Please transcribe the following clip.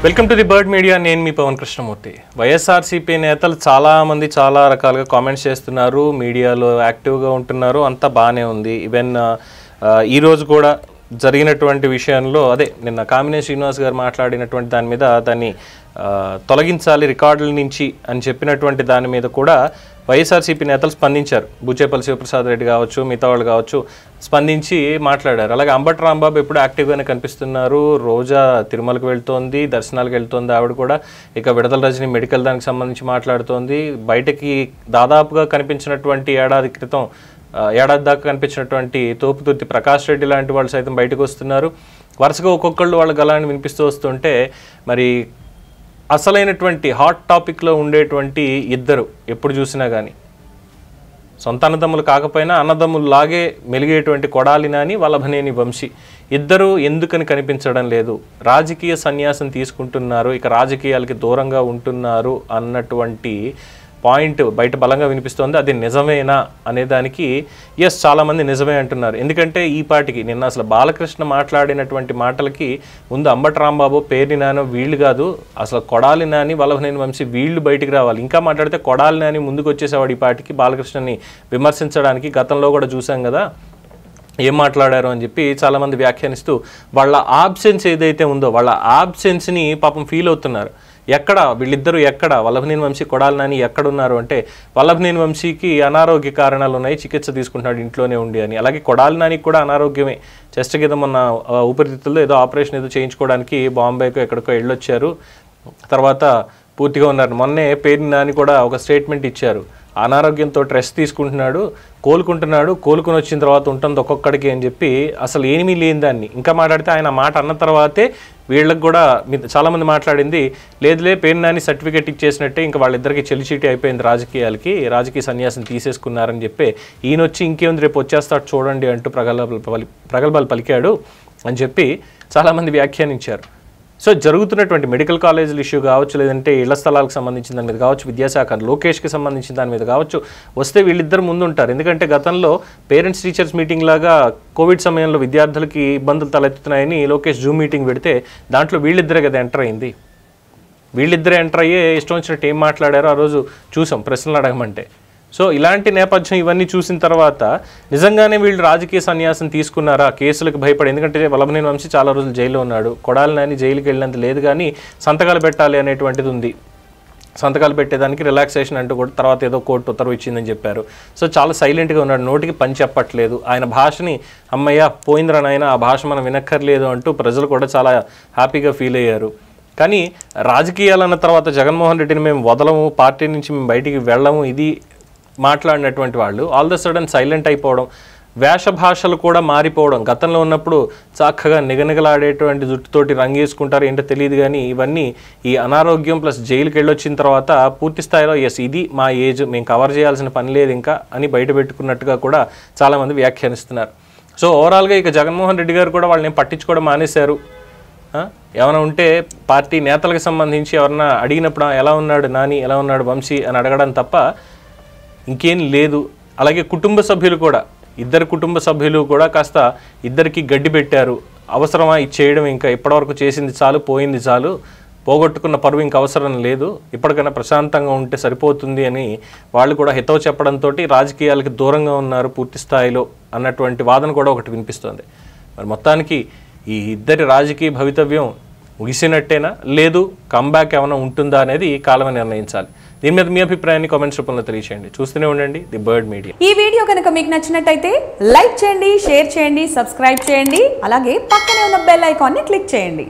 Welcome to the bird media. నేను మీ పవన్ కృష్ణమూర్తి. వైఎస్ఆర్సీపీ నేతలు చాలామంది చాలా రకాలుగా కామెంట్స్ చేస్తున్నారు, మీడియాలో యాక్టివ్గా ఉంటున్నారు, అంతా బాగానే ఉంది. ఈవెన్ ఈరోజు కూడా జరిగినటువంటి విషయంలో నిన్న కామినేని శ్రీనివాస్ గారు మాట్లాడినటువంటి దాని మీద దాన్ని తొలగించాలి రికార్డుల నుంచి అని చెప్పినటువంటి దాని మీద కూడా వైఎస్ఆర్సీపీ నేతలు స్పందించారు. బూచేపల్లి శివప్రసాద్ రెడ్డి కావచ్చు, మిగతా వాళ్ళు కావచ్చు, స్పందించి మాట్లాడారు. అలాగే అంబటి రాంబాబు ఎప్పుడు యాక్టివ్గానే కనిపిస్తున్నారు. రోజా తిరుమలకు వెళ్తోంది, దర్శనాలకు వెళ్తోంది ఆవిడ కూడా. ఇక విడదల రజని మెడికల్ దానికి సంబంధించి మాట్లాడుతోంది. బయటకి దాదాపుగా కనిపించినటువంటి ఏడాది దాకా కనిపించినటువంటి తోపుతుర్తి ప్రకాష్ రెడ్డి లాంటి వాళ్ళు సైతం బయటకు వస్తున్నారు. వరుసగా ఒక్కొక్కళ్ళు వాళ్ళ గలాన్ని వినిపిస్తూ వస్తుంటే మరి అసలైనటువంటి హాట్ టాపిక్లో ఉండేటువంటి ఇద్దరు ఎప్పుడు చూసినా కానీ సొంత అన్నదమ్ములు కాకపోయినా అన్నదమ్ముల్లాగే మెలిగేటువంటి కొడాలి నాని, వల్లభనేని వంశీ ఇద్దరు ఎందుకని కనిపించడం లేదు? రాజకీయ సన్యాసం తీసుకుంటున్నారు, ఇక రాజకీయాలకి దూరంగా ఉంటున్నారు అన్నటువంటి పాయింట్ బయట బలంగా వినిపిస్తోంది. అది నిజమేనా అనేదానికి చాలామంది నిజమే అంటున్నారు. ఎందుకంటే ఈ పాటికి నిన్న అసలు బాలకృష్ణ మాట్లాడినటువంటి మాటలకి ముందు అంబటి రాంబాబు, పేర్ని నానో వీళ్ళు కాదు, అసలు కొడాలి నాని, వల్లభనేని వంశీ వీళ్ళు బయటికి రావాలి. ఇంకా మాట్లాడితే కొడాలి నాని ముందుకు వచ్చేసేవాడు ఈ పాటికి బాలకృష్ణని విమర్శించడానికి. గతంలో కూడా చూసాం కదా ఏం మాట్లాడారు అని చెప్పి చాలామంది వ్యాఖ్యానిస్తూ వాళ్ళ ఆబ్సెన్స్ ఏదైతే ఉందో వాళ్ళ ఆబ్సెన్స్ని పాపం ఫీల్ అవుతున్నారు. వీళ్ళిద్దరూ వల్లభనేని వంశీ, కొడాలి నాని ఎక్కడున్నారు అంటే వల్లభనేని వంశీకి అనారోగ్య కారణాలు ఉన్నాయి, చికిత్స తీసుకుంటున్నాడు ఇంట్లోనే ఉండి అని. అలాగే కొడాలి నానికి కూడా అనారోగ్యమే. చెస్ట్ కింద మొన్న ఊపిరితిత్తుల్లో ఏదో ఆపరేషన్ ఏదో చేయించుకోవడానికి బాంబేకో ఎక్కడికో వెళ్ళొచ్చారు, తర్వాత పూర్తిగా ఉన్నారు. మొన్నే పేర్ని నాని కూడా ఒక స్టేట్మెంట్ ఇచ్చారు, అనారోగ్యంతో స్ట్రెస్ తీసుకుంటున్నాడు, కోలుకుని వచ్చిన తర్వాత ఉంటుంది ఒక్కొక్కడికి అని చెప్పి అసలు ఏమీ లేని దాన్ని. ఇంకా మాట్లాడితే ఆయన మాట అన్న తర్వాతే వీళ్ళకి కూడా చాలామంది మాట్లాడింది లేదులే పేర్ని నాని సర్టిఫికేట్ ఇచ్చేసినట్టే ఇంకా వాళ్ళిద్దరికి చెల్లిచీటి అయిపోయింది, రాజకీయ సన్యాసం తీసేసుకున్నారని చెప్పి ఈయన వచ్చి ఇంకేముంది రేపు వచ్చేస్తాడు చూడండి అంటూ ప్రగల్భాలు పలికాడు అని చెప్పి చాలామంది వ్యాఖ్యానించారు. సో జరుగుతున్నటువంటి మెడికల్ కాలేజీల ఇష్యూ కావచ్చు, లేదంటే ఇళ్ల స్థలాలకు సంబంధించిన దాని మీద కావచ్చు, విద్యాశాఖ లోకేష్కి సంబంధించిన దాని మీద కావచ్చు, వస్తే వీళ్ళిద్దరు ముందుంటారు. ఎందుకంటే గతంలో పేరెంట్స్ టీచర్స్ మీటింగ్ లాగా కోవిడ్ సమయంలో విద్యార్థులకి ఇబ్బందులు తలెత్తుతున్నాయని లోకేష్ జూమ్ మీటింగ్ పెడితే దాంట్లో వీళ్ళిద్దరే కదా ఎంటర్ అయింది. వీళ్ళిద్దరే ఎంటర్ అయ్యే ఇష్టం వచ్చినట్టు ఏం మాట్లాడారో ఆ రోజు చూసాం ప్రశ్నలు అడగమంటే. సో ఇలాంటి నేపథ్యం ఇవన్నీ చూసిన తర్వాత నిజంగానే వీళ్ళు రాజకీయ సన్యాసం తీసుకున్నారా కేసులకు భయపడి? ఎందుకంటే వల్లభనేని వంశీ చాలా రోజులు జైల్లో ఉన్నాడు, కొడాలి నాని జైలుకి వెళ్ళినంత లేదు, కానీ సంతకాలు పెట్టాలి అనేటువంటిది ఉంది. సంతకాలు పెట్టేదానికి రిలాక్సేషన్ అంటూ కూడా తర్వాత ఏదో కోర్టు ఉత్తర్వు ఇచ్చిందని చెప్పారు. సో చాలా సైలెంట్గా ఉన్నాడు, నోటికి పని చెప్పట్లేదు. ఆయన భాషని అమ్మయ్య పోయిందిరా నాయన, ఆ భాష మనం వినక్కర్లేదు అంటూ ప్రజలు కూడా చాలా హ్యాపీగా ఫీల్ అయ్యారు. కానీ రాజకీయాలన్న తర్వాత జగన్మోహన్ రెడ్డిని మేము వదలము, పార్టీ నుంచి మేము బయటికి వెళ్ళము, ఇది మాట్లాడినటువంటి వాళ్ళు ఆల్ ద సడన్ సైలెంట్ అయిపోవడం, వేష భాషలు కూడా మారిపోవడం. గతంలో ఉన్నప్పుడు చక్కగా నిగనిగలాడేటువంటి జుట్టుతోటి రంగేసుకుంటారు ఏంటో తెలియదు, కానీ ఇవన్నీ ఈ అనారోగ్యం ప్లస్ జైలుకి వెళ్ళొచ్చిన తర్వాత పూర్తి స్థాయిలో ఇది మా ఏజ్, మేము కవర్ చేయాల్సిన పని లేదు ఇంకా అని బయట పెట్టుకున్నట్టుగా కూడా చాలామంది వ్యాఖ్యానిస్తున్నారు. సో ఓవరాల్గా ఇక జగన్మోహన్ రెడ్డి గారు కూడా వాళ్ళని పట్టించుకోవడం మానేశారు. ఏమైనా ఉంటే పార్టీ నేతలకు సంబంధించి ఎవరన్నా అడిగినప్పుడు ఎలా ఉన్నాడు నాని, ఎలా ఉన్నాడు వంశీ అని అడగడం తప్ప ఇంకేం లేదు. అలాగే కుటుంబ సభ్యులు కూడా, ఇద్దరు కుటుంబ సభ్యులు కూడా కాస్త ఇద్దరికి గడ్డి పెట్టారు. అవసరమా ఇచ్చేయడం, ఇంకా ఇప్పటివరకు చేసింది చాలు, పోయింది చాలు, పోగొట్టుకున్న పరువు ఇంకా అవసరం లేదు, ఇప్పటికైనా ప్రశాంతంగా ఉంటే సరిపోతుంది అని వాళ్ళు కూడా హితవు చెప్పడంతో రాజకీయాలకి దూరంగా ఉన్నారు పూర్తి స్థాయిలో అన్నటువంటి వాదన కూడా ఒకటి వినిపిస్తుంది. మరి మొత్తానికి ఈ ఇద్దరి రాజకీయ భవితవ్యం ముగిసినట్టేనా, లేదు కంబ్యాక్ ఏమైనా ఉంటుందా అనేది కాలమే నిర్ణయించాలి. దీని మీద మీ అభిప్రాయాన్ని కామెంట్స్ రూపంలో తెలియచేయండి. చూస్తూనే ఉండండి ది బర్డ్ మీడియా. ఈ వీడియో కనుక మీకు నచ్చినట్టయితే లైక్ చేయండి, షేర్ చేయండి, సబ్స్క్రైబ్ చేయండి, అలాగే పక్కనే ఉన్న బెల్ ఐకాన్ని క్లిక్ చేయండి.